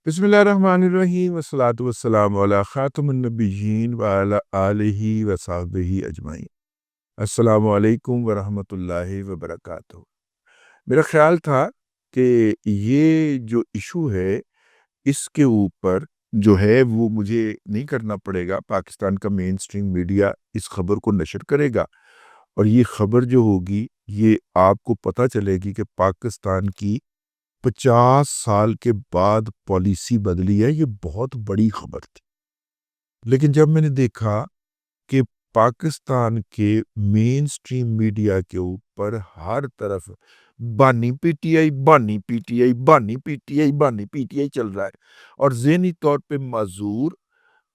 بسم اللہ الرحمن الرحیم والصلاة والسلام علی خاتم النبیین وعلی آلہ وصحبہ اجمعین۔ السلام علیکم ورحمۃ اللہ وبرکاتہ۔ میرا خیال تھا کہ یہ جو ایشو ہے اس کے اوپر جو ہے وہ مجھے نہیں کرنا پڑے گا، پاکستان کا مین سٹریم میڈیا اس خبر کو نشر کرے گا، اور یہ خبر جو ہوگی یہ آپ کو پتہ چلے گی کہ پاکستان کی 50 سال کے بعد پالیسی بدلی ہے۔ یہ بہت بڑی خبر تھی، لیکن جب میں نے دیکھا کہ پاکستان کے مین سٹریم میڈیا کے اوپر ہر طرف بانی پی ٹی آئی، بانی پی ٹی آئی، بانی پی ٹی آئی، بانی پی ٹی آئی چل رہا ہے، اور ذہنی طور پہ معذور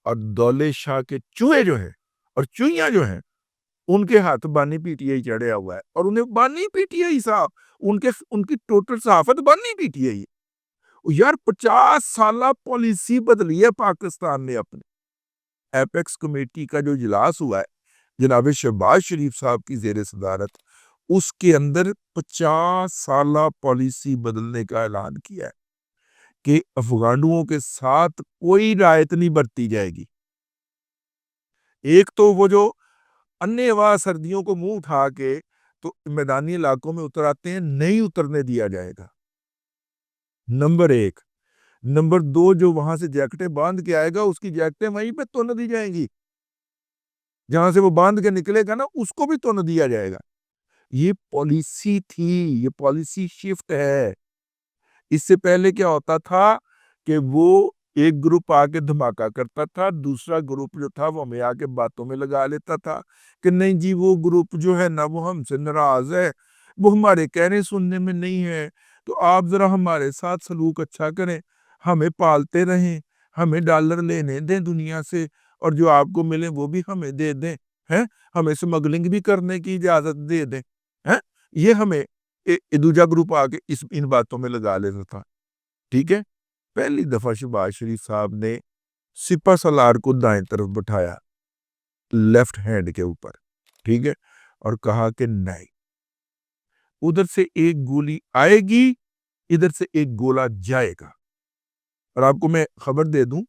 اور دولے شاہ کے چوہے جو ہیں اور چوہیاں جو ہیں ان کے ہاتھ بانی پی ٹی آئی چڑھیا ہوا ہے، اور انہیں بانی پی ٹی آئی صاحب ان کی ٹوٹل صحافت بانی پی ٹی آئی ہے۔ یار 50 سالہ پالیسی بدلی ہے پاکستان نے اپنی۔ ایپیکس کمیٹی کا جو اجلاس ہوا ہے جناب شہباز شریف صاحب کی زیر صدارت، اس کے اندر 50 سالہ پالیسی بدلنے کا اعلان کیا ہے کہ افغانوں کے ساتھ کوئی رعایت نہیں برتی جائے گی۔ ایک تو وہ جو انے وا سردیوں کو منہ اٹھا کے تو میدانی علاقوں میں اتر آتے ہیں، نہیں اترنے دیا جائے گا، نمبر ایک۔ نمبر دو، جو وہاں سے جیکٹیں باندھ کے آئے گا اس کی جیکٹیں وہیں پہ تو نہ دی جائیں گی، جہاں سے وہ باندھ کے نکلے گا نا اس کو بھی تو نہ دیا جائے گا۔ یہ پالیسی تھی، یہ پالیسی شفٹ ہے۔ اس سے پہلے کیا ہوتا تھا کہ وہ ایک گروپ آ کے دھماکہ کرتا تھا، دوسرا گروپ جو تھا وہ ہمیں آ کے باتوں میں لگا لیتا تھا کہ نہیں جی وہ گروپ جو ہے نا وہ ہم سے ناراض ہے، وہ ہمارے کہنے سننے میں نہیں ہے، تو آپ ذرا ہمارے ساتھ سلوک اچھا کریں، ہمیں پالتے رہیں، ہمیں ڈالر لینے دیں دنیا سے، اور جو آپ کو ملے وہ بھی ہمیں دے دیں، ہیں ہمیں سمگلنگ بھی کرنے کی اجازت دے دیں، ہیں یہ ہمیں دوجا گروپ آ کے ان باتوں میں لگا لیتا تھا۔ ٹھیک ہے، پہلی دفعہ شہباز شریف صاحب نے سپہ سالار کو دائیں طرف بٹھایا، لیفٹ ہینڈ کے اوپر، ٹھیک ہے، اور کہا کہ نہیں، ادھر سے ایک گولی آئے گی، ادھر سے ایک گولا جائے گا۔ اور آپ کو میں خبر دے دوں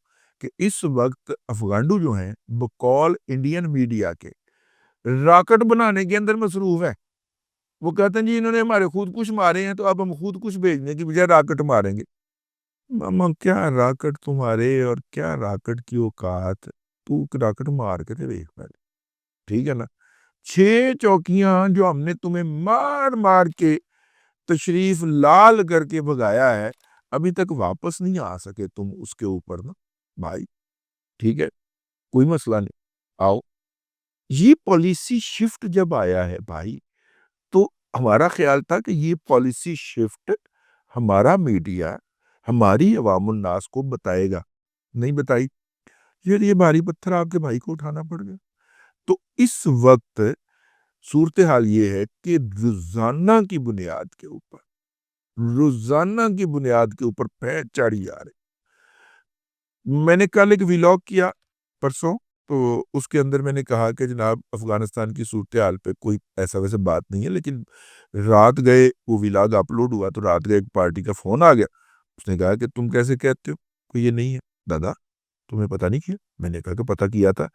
کہ اس وقت افغانڈو جو ہیں بقول انڈین میڈیا کے راکٹ بنانے کے اندر مصروف ہے۔ وہ کہتے ہیں جی انہوں نے ہمارے خود کش مارے ہیں تو اب ہم خود کش بھیجنے کی بجائے راکٹ ماریں گے۔ ماما کیا راکٹ تمہارے اور کیا راکٹ کی اوقات، تو راکٹ مار کے تے دیکھ پہلے، ٹھیک ہے نا۔ 6 چوکیاں جو ہم نے تمہیں مار مار کے تشریف لال کر کے بھگایا ہے، ابھی تک واپس نہیں آ سکے تم اس کے اوپر نا بھائی، ٹھیک ہے، کوئی مسئلہ نہیں، آؤ۔ یہ پالیسی شفٹ جب آیا ہے بھائی، تو ہمارا خیال تھا کہ یہ پالیسی شفٹ ہمارا میڈیا ہماری عوام الناس کو بتائے گا، نہیں بتائی، یہ بھاری پتھر آپ کے بھائی کو اٹھانا پڑ گیا۔ تو اس وقت صورتحال یہ ہے کہ روزانہ کی بنیاد کے اوپر پیر چڑھی جا رہے۔ میں نے کل ایک ویلاگ کیا پرسوں، تو اس کے اندر میں نے کہا کہ جناب افغانستان کی صورتحال پہ کوئی ایسا ویسے بات نہیں ہے، لیکن رات گئے وہ ویلاگ اپلوڈ ہوا تو رات گئے ایک پارٹی کا فون آ گیا، اس نے کہا کہ تم کیسے کہتے ہو کہ یہ نہیں ہے دادا، تمہیں پتہ نہیں کیا؟ میں نے کہا کہ پتہ کیا تھا۔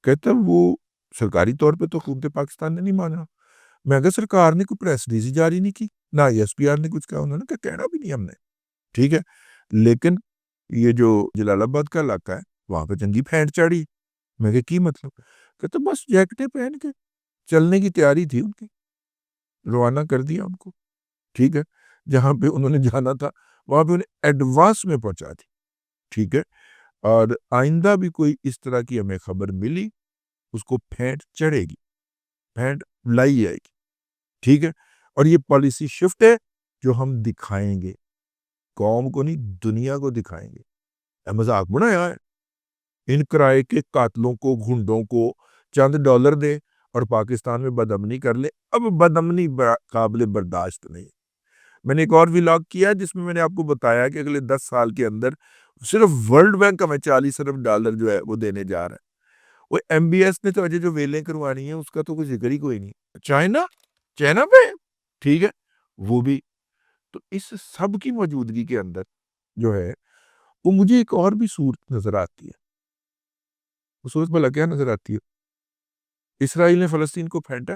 کہتا وہ سرکاری طور پہ تو حکومت پاکستان نے نہیں مانا۔ میں کہا سرکار نے کوئی پریس ریلیز جاری نہیں کی، نہ ایس پی آر نے کچھ کہا، انہوں نے کہنا بھی نہیں ہم نے، ٹھیک ہے، لیکن یہ جو جلال آباد کا علاقہ ہے وہاں پہ جنگی پھینٹ چڑھی۔ میں کہ کی مطلب؟ کہتا بس جیکٹیں پہن کے چلنے کی تیاری تھی ان کی، روانہ کر دیا ان کو، ٹھیک ہے، جہاں پہ انہوں نے جانا تھا وہاں پہ انہیں ایڈوانس میں پہنچا دی، ٹھیک ہے، اور آئندہ بھی کوئی اس طرح کی ہمیں خبر ملی اس کو پھینٹ چڑھے گی، پھینٹ لائی جائے گی، ٹھیک ہے۔ اور یہ پالیسی شفٹ ہے جو ہم دکھائیں گے، قوم کو نہیں دنیا کو دکھائیں گے۔ مذاق بنایا ہے، ان کرائے کے قاتلوں کو، گھنڈوں کو چند ڈالر دے اور پاکستان میں بدامنی کر لے، اب بدامنی قابل برداشت نہیں۔ میں نے ایک اور ویلاگ کیا جس میں نے آپ کو بتایا کہ اگلے 10 سال کے اندر صرف ورلڈ بینک ہمیں 40 ارب ڈالر جو ہے وہ دینے جا رہا ہے۔ وہ ایم بی ایس نے تو جو ویلیں کروانی ہیں اس کا تو کوئی ذکر ہی کوئی نہیں۔ چائنا پہ، ٹھیک ہے، وہ بھی۔ تو اس سب کی موجودگی کے اندر جو ہے وہ مجھے ایک اور بھی صورت نظر آتی ہے. وہ صورت بھلا کیا نظر آتی ہے؟ اسرائیل نے فلسطین کو پھینٹا،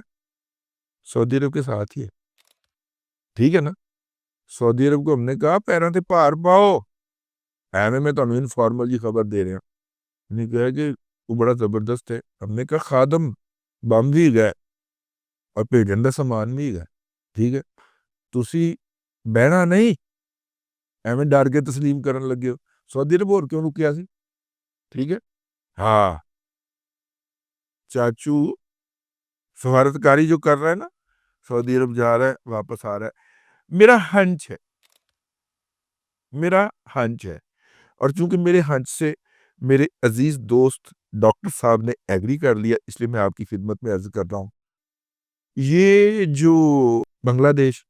سعودی عرب کے ساتھ ہی ہے. ٹھیک ہے نا؟ سعودی عرب کو ہم نے کہا پیروں تے پار پاؤ، ایویں میں تو انفارمل جی خبر دے رہے ہیں. نے کہا کہ وہ بڑا زبردست ہے. ہم نے کہا خادم بم بھی گئے اور بھیجن دا سامان بھی گئے. ٹھیک ہے، تسی بہنا نہیں ایویں ڈر کے تسلیم کرن لگے ہو. سعودی عرب اور کیوں رکیا سی؟ ٹھیک ہے، ہاں چاچو سفارتکاری جو کر رہا ہے نا، سعودی عرب جا رہا ہے واپس آ رہا ہے. میرا ہنچ ہے اور چونکہ میرے ہنچ سے میرے عزیز دوست ڈاکٹر صاحب نے ایگری کر لیا، اس لیے میں آپ کی خدمت میں عرض کر رہا ہوں. یہ جو بنگلہ دیش،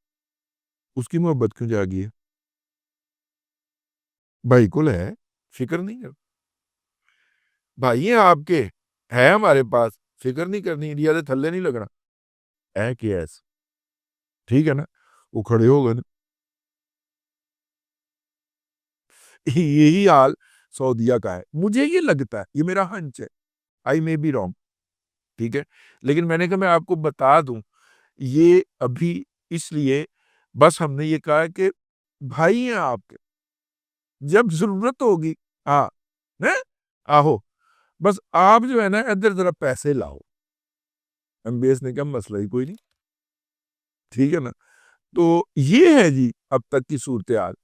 اس کی محبت کیوں جاگی ہے؟ بھائی کل ہے، فکر نہیں کر بھائی ہیں آپ کے، ہے ہمارے پاس، فکر نہیں کرنی، انڈیا دے تھلے نہیں لگنا ہے کہ ایس. ٹھیک ہے نا؟ وہ کھڑے ہو گئے. یہی حال سعودیہ کا ہے. مجھے یہ لگتا ہے، یہ میرا ہنچ ہے، آئی مے بی رانگ. ٹھیک ہے، لیکن میں نے کہا میں آپ کو بتا دوں، یہ ابھی اس لیے بس ہم نے یہ کہا کہ بھائی ہیں آپ کے، جب ضرورت ہوگی ہاں آہو، بس آپ جو ہے نا ادھر ذرا پیسے لاؤ. MBS نے کہا مسئلہ ہی کوئی نہیں. ٹھیک ہے نا؟ تو یہ ہے جی اب تک کی صورتحال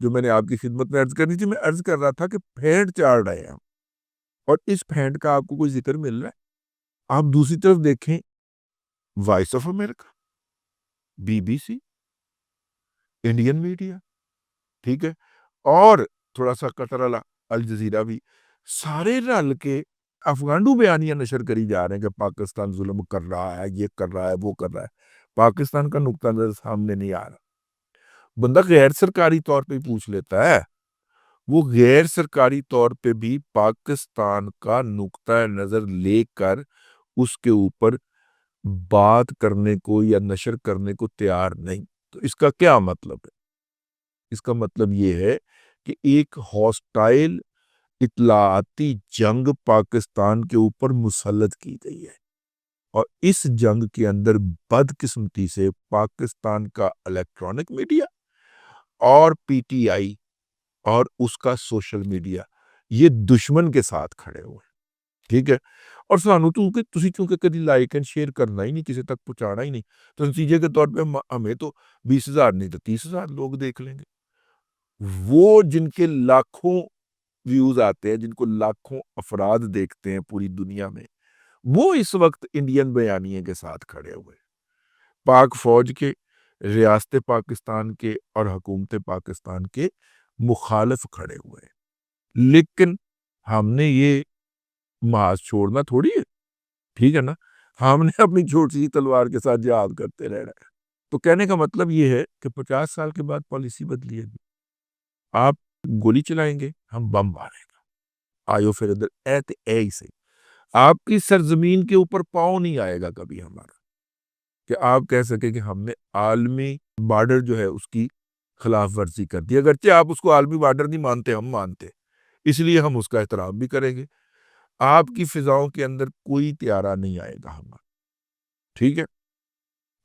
جو میں نے آپ کی خدمت میں عرض کرنی تھی. میں عرض کر رہا تھا کہ پھینٹ چاڑ رہے ہیں اور اس پھینٹ کا آپ کو کوئی ذکر مل رہا ہے؟ آپ دوسری طرف دیکھیں، Voice of America, BBC، Indian media, ٹھیک ہے، اور تھوڑا سا قطر والا الجزیرہ بھی، سارے رل کے افغانڈو بیانیاں نشر کری جا رہے ہیں کہ پاکستان ظلم کر رہا ہے، یہ کر رہا ہے، وہ کر رہا ہے. پاکستان کا نقطہ نظر سامنے نہیں آ رہا. بندہ غیر سرکاری طور پہ پوچھ لیتا ہے، وہ غیر سرکاری طور پہ بھی پاکستان کا نقطہ نظر لے کر اس کے اوپر بات کرنے کو یا نشر کرنے کو تیار نہیں. تو اس کا کیا مطلب ہے؟ اس کا مطلب یہ ہے کہ ایک ہاسٹائل اطلاعاتی جنگ پاکستان کے اوپر مسلط کی گئی ہے، اور اس جنگ کے اندر بدقسمتی سے پاکستان کا الیکٹرانک میڈیا اور PTI اور اس کا سوشل میڈیا یہ دشمن کے ساتھ کھڑے ہوئے. ٹھیک ہے، اور سانو تسی چونکہ کدی لائک اینڈ شیئر کرنا ہی نہیں، کسی تک پہنچانا ہی نہیں، تو نتیجے کے طور پہ ہمیں تو 20,000 نہیں تو 30,000 لوگ دیکھ لیں گے. وہ جن کے لاکھوں ویوز آتے ہیں، جن کو لاکھوں افراد دیکھتے ہیں پوری دنیا میں، وہ اس وقت انڈین بیانیے کے ساتھ کھڑے ہوئے، پاک فوج کے، ریاست پاکستان کے اور حکومت پاکستان کے مخالف کھڑے ہوئے. لیکن ہم نے یہ محاذ چھوڑنا تھوڑی ہے. ٹھیک ہے نا؟ ہم نے اپنی چھوٹی سی تلوار کے ساتھ جہاد کرتے رہنا ہے. تو کہنے کا مطلب یہ ہے کہ 50 سال کے بعد پالیسی بدلی ہے. آپ گولی چلائیں گے، ہم بم ماریں گے. آئیو پھر ادھر ہی سے آپ کی سرزمین کے اوپر پاؤں نہیں آئے گا کبھی ہمارا کہ آپ کہہ سکیں کہ ہم نے عالمی بارڈر جو ہے اس کی خلاف ورزی کر دی. اگرچہ آپ اس کو عالمی بارڈر نہیں مانتے، ہم مانتے، اس لیے ہم اس کا احترام بھی کریں گے. آپ کی فضاؤں کے اندر کوئی طیارہ نہیں آئے گا ہمارا. ٹھیک ہے،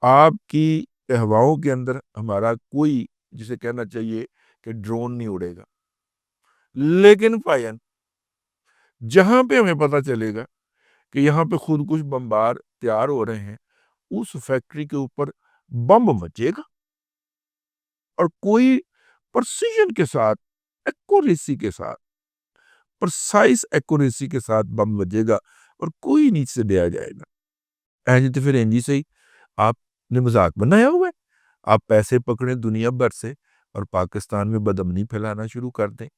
آپ کی ہواؤں کے اندر ہمارا کوئی، جسے کہنا چاہیے کہ ڈرون نہیں اڑے گا. لیکن پائن جہاں پہ ہمیں پتہ چلے گا کہ یہاں پہ خود کش بمبار تیار ہو رہے ہیں، اس فیکٹری کے اوپر بم بچے گا اور کوئی پرسیجن کے ساتھ، ایکوریسی کے ساتھ، پرسائز ایکوریسی کے ساتھ بم بجے گا اور کوئی نیچے سے دیا جائے گا. تو پھر انجی سے ہی آپ نے مذاق بنایا ہوا ہے. آپ پیسے پکڑیں دنیا بھر سے اور پاکستان میں بدامنی پھیلانا شروع کر دیں.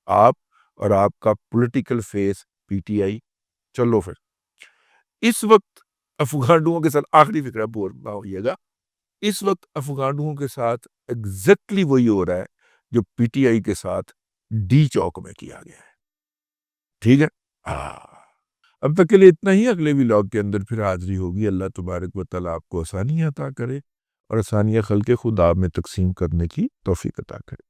آپ اور آپ کا پولیٹیکل فیس PTI. چلو پھر اس وقت افغانوں کے ساتھ آخری فکرہ بور نہ ہوئیے گا، اس وقت افغانوں کے ساتھ ایگزیکٹلی وہی ہو رہا ہے جو PTI کے ساتھ ڈی چوک میں کیا گیا ہے. ٹھیک ہے، اب تک کے لیے اتنا ہی. اگلے ولاگ کے اندر پھر حاضری ہوگی. اللہ تبارک و تعالیٰ آپ کو آسانی عطا کرے اور آسانیاں خلق خدا میں تقسیم کرنے کی توفیق عطا کرے.